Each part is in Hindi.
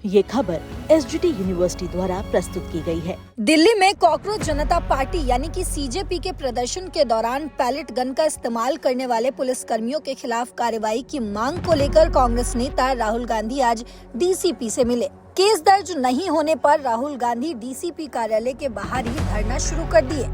ये खबर एसजीटी यूनिवर्सिटी द्वारा प्रस्तुत की गई है। दिल्ली में कॉकरोच जनता पार्टी यानी कि सीजेपी के प्रदर्शन के दौरान पैलेट गन का इस्तेमाल करने वाले पुलिस कर्मियों के खिलाफ कार्रवाई की मांग को लेकर कांग्रेस नेता राहुल गांधी आज डीसीपी से मिले। केस दर्ज नहीं होने पर राहुल गांधी डीसीपी कार्यालय के बाहर ही धरना शुरू कर दिए।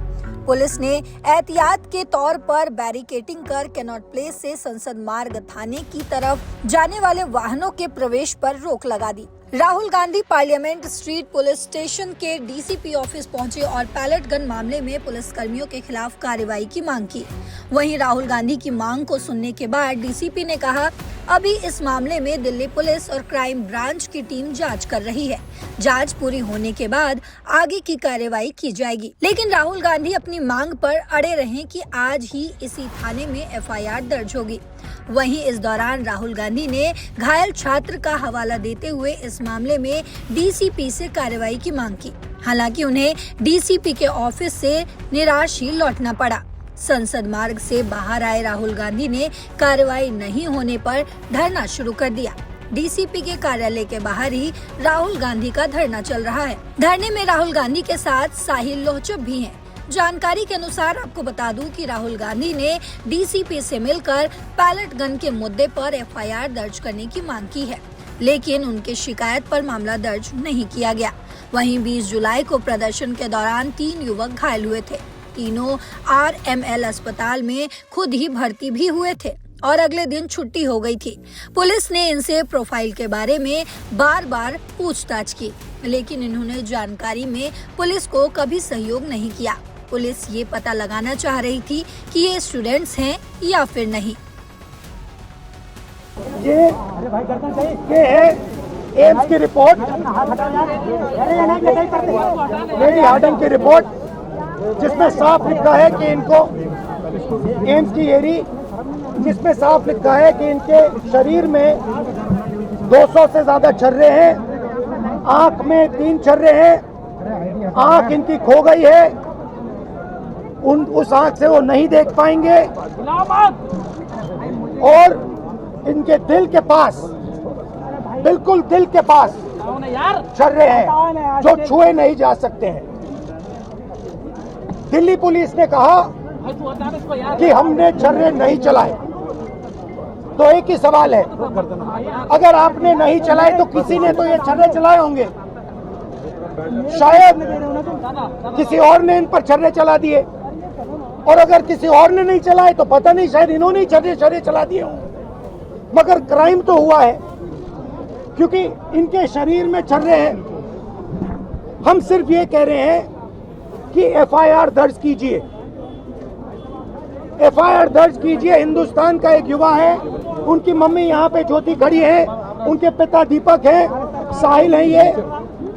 पुलिस ने एहतियात के तौर पर बैरिकेडिंग कर कैनॉट प्लेस से संसद मार्ग थाने की तरफ जाने वाले वाहनों के प्रवेश पर रोक लगा दी। Rahul Gandhi parliament street police station के डीसीपी ऑफिस पहुंचे और पैलेट गन मामले में पुलिस कर्मियों के खिलाफ कार्रवाई की मांग की। वहीं राहुल गांधी की मांग को सुनने के बाद डीसीपी ने कहा, अभी इस मामले में दिल्ली पुलिस और क्राइम ब्रांच की टीम जांच कर रही है। जांच पूरी होने के बाद आगे की कार्रवाई की जाएगी। लेकिन राहुल गांधी अपनी मांग पर अड़े रहे कि आज ही इसी थाने में एफआईआर दर्ज होगी। वहीं इस दौरान राहुल गांधी ने घायल छात्र का हवाला देते हुए इस मामले में डीसीपी से कार्रवाई की मांग की। हालांकि उन्हें डीसीपी के ऑफिस से निराश ही लौटना पड़ा। संसद मार्ग से बाहर आए राहुल गांधी ने कार्रवाई नहीं होने पर धरना शुरू कर दिया। डीसीपी के कार्यालय के बाहर ही राहुल गांधी का धरना चल रहा है। धरने में राहुल गांधी के साथ साहिल लोहचप भी हैं। जानकारी के अनुसार आपको बता दूं कि राहुल गांधी ने डीसीपी से मिलकर पैलेट गन के मुद्दे पर एफआईआर दर्ज करने की मांग की है, लेकिन उनके शिकायत पर मामला दर्ज नहीं किया गया। वहीं 20 जुलाई को प्रदर्शन के दौरान 3 युवक घायल हुए थे। तीनों आरएमएल अस्पताल में खुद ही भर्ती भी हुए थे और अगले दिन छुट्टी हो गई थी। पुलिस ने इनसे प्रोफाइल के बारे में बार बार पूछताछ की, लेकिन इन्होंने जानकारी में पुलिस को कभी सहयोग नहीं किया। पुलिस ये पता लगाना चाह रही थी कि ये स्टूडेंट्स हैं या फिर नहीं। ये है एम्स की रिपोर्ट, लेडी हार्डन की रिपोर्ट, जिसमें साफ लिखा है कि इनको एम्स की एरी, जिसमें साफ लिखा है कि इनके शरीर में 200 से ज्यादा छर्रे हैं, आंख में 3 छर्रे हैं, आंख इनकी खो गई है, उस आंख से वो नहीं देख पाएंगे और इनके दिल के पास, बिल्कुल दिल के पास छर्रे हैं जो छुए नहीं जा सकते हैं। दिल्ली पुलिस ने कहा कि हमने छर्रे नहीं चलाए, तो एक ही सवाल है, अगर आपने नहीं चलाए तो किसी ने तो ये छर्रे चलाए होंगे। शायद किसी और ने इन पर छर्रे चला दिए, और अगर किसी और ने नहीं चलाए तो पता नहीं, शायद इन्होंने ही छर्रे चला दिए होंगे। मगर क्राइम तो हुआ है, क्योंकि इनके शरीर में छर्रे हैं। हम सिर्फ ये कह रहे हैं कि एफआईआर दर्ज कीजिए, एफआईआर दर्ज कीजिए। हिंदुस्तान का एक युवा है, उनकी मम्मी यहाँ पे ज्योति खड़ी है, उनके पिता दीपक हैं, साहिल हैं ये,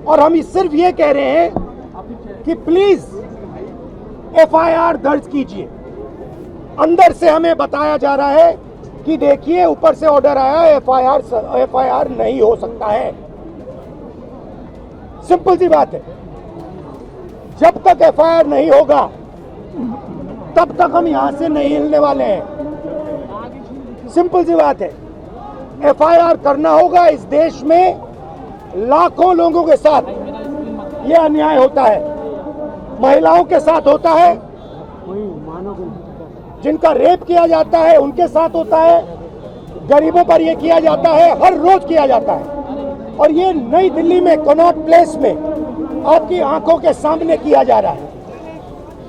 और हम सिर्फ ये कह रहे हैं कि प्लीज एफआईआर दर्ज कीजिए। अंदर से हमें बताया जा रहा है कि देखिए ऊपर से ऑर्डर आया, एफआईआर नहीं हो सकता है। सिंपल सी बात है, जब तक एफआईआर नहीं होगा तब तक हम यहां से नहीं हिलने वाले हैं। सिंपल सी बात है, एफआईआर करना होगा। इस देश में लाखों लोगों के साथ ये अन्याय होता है, महिलाओं के साथ होता है, जिनका रेप किया जाता है उनके साथ होता है, गरीबों पर ये किया जाता है, हर रोज किया जाता है। और ये नई दिल्ली में कनॉट प्लेस में आपकी आंखों के सामने किया जा रहा है।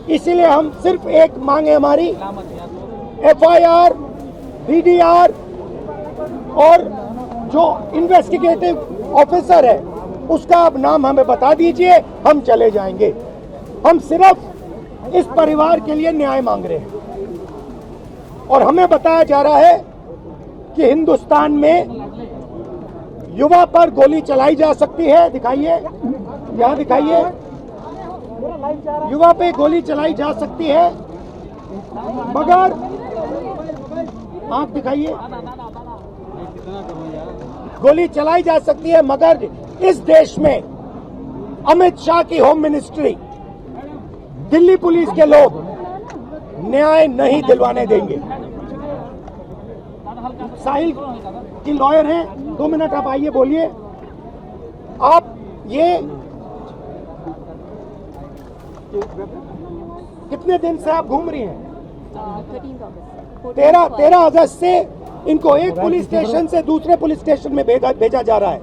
इसीलिए हम सिर्फ एक मांग है हमारी, एफआईआर, डीडीआर और जो इन्वेस्टिगेटिव ऑफिसर है उसका आप नाम हमें बता दीजिए, हम चले जाएंगे। हम सिर्फ इस परिवार के लिए न्याय मांग रहे हैं। और हमें बताया जा रहा है कि हिंदुस्तान में युवा पर गोली चलाई जा सकती है। दिखाइए, यहाँ दिखाइए, युवा पे गोली चलाई जा सकती है, मगर आंख दिखाइए, गोली चलाई जा सकती है, मगर इस देश में अमित शाह की होम मिनिस्ट्री, दिल्ली पुलिस के लोग न्याय नहीं दिलवाने देंगे। साहिल की लॉयर हैं, 2 मिनट आप आइए, बोलिए। आप ये कितने दिन से आप घूम रही हैं? 13 अगस्त से इनको एक पुलिस स्टेशन से दूसरे पुलिस स्टेशन में भेजा जा रहा है।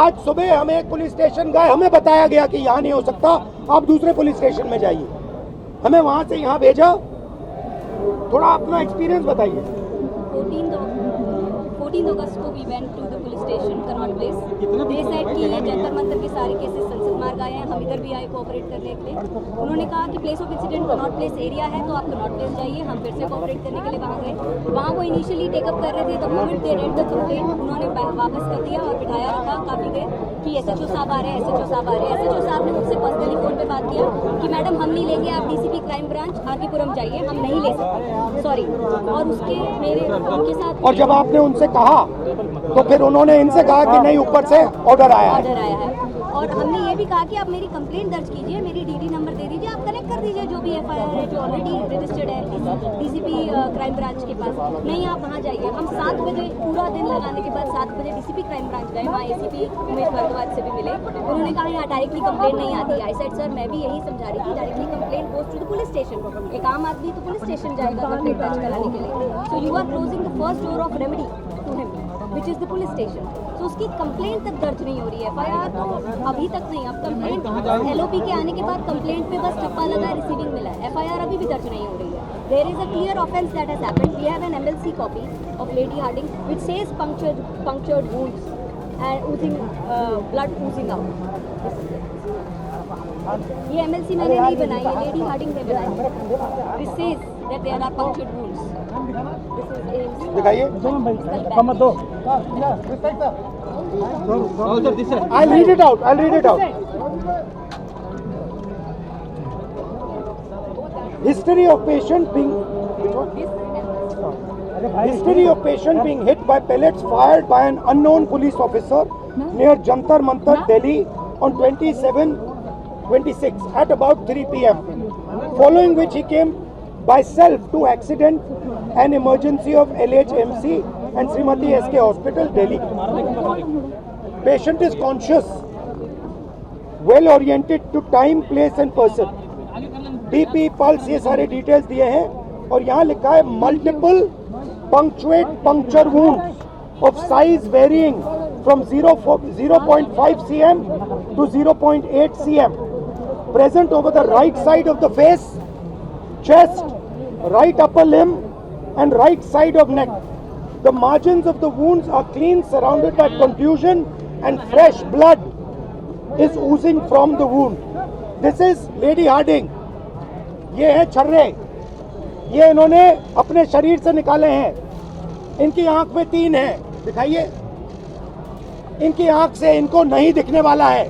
आज सुबह हम एक पुलिस स्टेशन गए, हमें बताया गया कि यहाँ नहीं हो सकता, आप दूसरे पुलिस स्टेशन में जाइए। हमें वहां से यहाँ भेजा। थोड़ा अपना एक्सपीरियंस बताइए। 14 अगस्त को we went to the police station Connaught Place. They said कि ये जंतर मंतर के सारे केसेस संसद मार्ग आए हैं, हम इधर भी आए कोऑपरेट करने के लिए। उन्होंने कहा कि place of incident Connaught place area है, तो आप कनॉट प्लेस जाइए। हम फिर से कोऑपरेट करने के लिए वहाँ गए। वहाँ वो इनिशियली टेकअप कर रहे थे, the moment they read the complaint उन्होंने वापस कर दिया और बिठाया रखा काफ़ी देर कि SHO साहब आ रहे हैं, SHO साहब आ रहे हैं। SHO साहब ने मुझसे पर्सनली फ़ोन पे बात किया कि मैडम हम नहीं लेंगे, आप DCP क्राइम ब्रांच आरकेपुरम जाइए, हम नहीं ले सकते, सॉरी। और उसके उनके साथ और जब आपने उनसे कहा तो फिर उन्होंने इनसे कहा कि नहीं, ऊपर से ऑर्डर आया है। और हमने ये भी कहा कि आप मेरी कंप्लेंट दर्ज कीजिए, मेरी DD नंबर दे दीजिए, आप कनेक्ट कर दीजिए जो भी FIR है जो ऑलरेडी रजिस्टर्ड है DCP क्राइम ब्रांच के पास। नहीं, आप वहाँ जाइए। हम 7 बजे पूरा दिन लगाने के बाद 7 बजे DCP क्राइम ब्रांच गए। वहाँ ACP उमेश भारद्वाज से भी मिले। उन्होंने कहा यहाँ डायरेक्टली कंप्लेंट नहीं आती। आई सेड सर, मैं भी यही समझा रही थी, directly complaint goes to the police station. एक आम आदमी तो पुलिस स्टेशन जाएगा कंप्लेंट दर्ज कराने के लिए। So you are closing the first door of remedy to him which is the police station. तो उसकी कंप्लेंट तक दर्ज नहीं हो रही है। FIR तो अभी तक नहीं। अब कंप्लेंट LOP के आने के बाद कंप्लेंट पे बस ठप्पा लगा, रिसीविंग मिला है। FIR अभी भी दर्ज नहीं हो रही है। There is a clear offence that has happened. We have an MLC copy of Lady Harding which says punctured wounds and oozing blood oozing out. ये MLC मैंने नहीं बनाई है, लेडी हार्डिंग ने बनाई। This says that there are punctured wounds. दिखाइए। I'll read it out. History of patient being hit by pellets fired by an unknown police officer near Jantar Mantar, Delhi on 26 at about 3 p.m. Following which he came by self to accident and emergency of LHMC and Srimati SK Hospital, Delhi. Patient is conscious, well oriented to time, place and person. BP, pulse, ये सारे डिटेल्स दिए हैं। और यहाँ लिखा है multiple puncture wounds of size varying from 0.5 cm to 0.8 cm present over the right side of the face, chest, right upper limb and right side of neck. The margins of the wounds are clean, surrounded by contusion and fresh blood is oozing from the wound. This is Lady Harding. ये है छर्रे, ये इन्होंने अपने शरीर से निकाले हैं। इनकी आंख में 3 है, दिखाइए। इनकी आंख से इनको नहीं दिखने वाला है,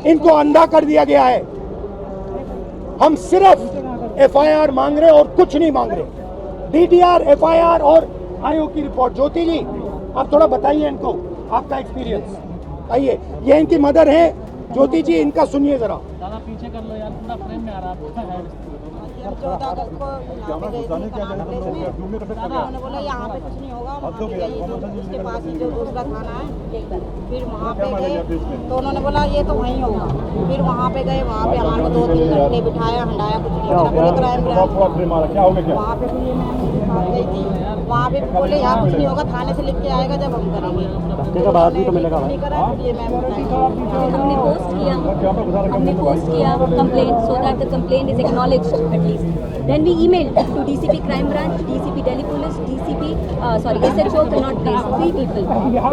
इनको अंधा कर दिया गया है। हम सिर्फ FIR मांग रहे और कुछ नहीं मांग रहे। DDR, FIR और IO की रिपोर्ट। ज्योति जी, आप थोड़ा बताइए इनको आपका एक्सपीरियंस। आइए, ये इनकी मदर है। ज्योति जी, इनका सुनिए जरा। पीछे कर लो यार, पूरा फ्रेम में आ रहा है। 14 अगस्त को यहाँ पे गई थी कनाट प्लेस में। उन्होंने बोला यहाँ पे कुछ नहीं होगा, वहाँ पे गई उसके पास ही जो दूसरा थाना है, फिर वहाँ पे गए तो उन्होंने बोला ये तो वहीं होगा। फिर वहाँ पे गए, वहाँ पे हमारे को 2-3 घंटे बिठाया, हंडाया, कुछ नहीं होगा। पुलिस क्राइम ब्रांच वहाँ पे गई थी, वहाँ पे बोले यहाँ कुछ नहीं होगा, थाने से लिख के आएगा जब हम करेंगे। नहीं करा, ये मैम हमने पोस्ट किया complaint so that the complaint is acknowledged at least. Then we emailed to DCP Crime Branch, DCP Delhi Police, SHO Connaught Place, 3 people.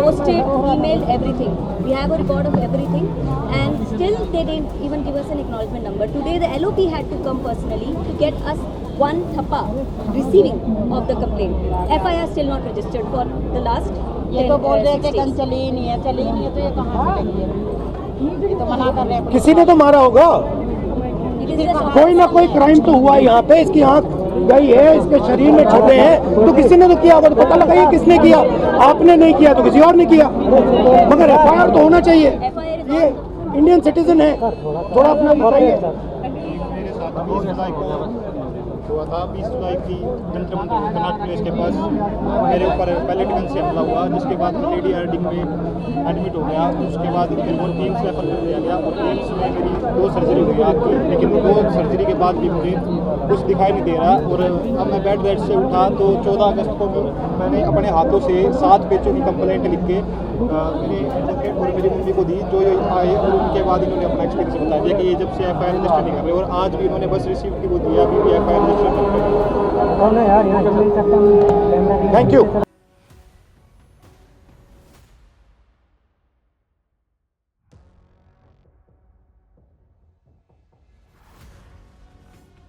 Posted, emailed, everything. We have a record of everything and still they didn't even give us an acknowledgement number. Today the LOP had to come personally to get us one thappa receiving of the complaint. FIR still not registered for the last ये तो बोल रहे हैं कि कल चली ही नहीं है, तो ये कहाँ से लगी है? तो मना कर रहे हैं। किसी ने तो मारा होगा, कोई ना कोई क्राइम तो हुआ यहाँ पे। इसकी आंख गई है, इसके शरीर में छर्रे हैं, तो किसी ने तो किया होगा। तो पता लगाइए किसने किया। आपने नहीं किया तो किसी और ने किया, मगर FIR तो होना चाहिए। ये इंडियन सिटीजन है, थोड़ा अपना बताइए। हुआ था 20 जुलाई की जंतर मंतर कनॉट प्लेस के पास मेरे ऊपर पैलेट गन से हमला हुआ, जिसके बाद मैं लेडी आर्डिंग में एडमिट हो गया। उसके बाद मेरे को एम्स रेफर कर दिया गया और एम्स में मेरी 2 सर्जरी हुई आँख की, लेकिन वो 2 सर्जरी के बाद भी मुझे कुछ दिखाई नहीं दे रहा। और अब मैं बेड रेस्ट से उठा तो 14 अगस्त को मैंने अपने हाथों से 7 पेजों की कंप्लेंट लिख के मेरे एडवोकेट और मेरी मम्मी को दी, जो आए और उनके बाद इन्होंने अपना एक्सपीरियंस बताया कि ये जब से FIR रजिस्टर नहीं कर रहे, और आज भी इन्होंने बस रिसीव की वो दिया, अभी भी FIR रजिस्टर नहीं कर रहे। Thank you.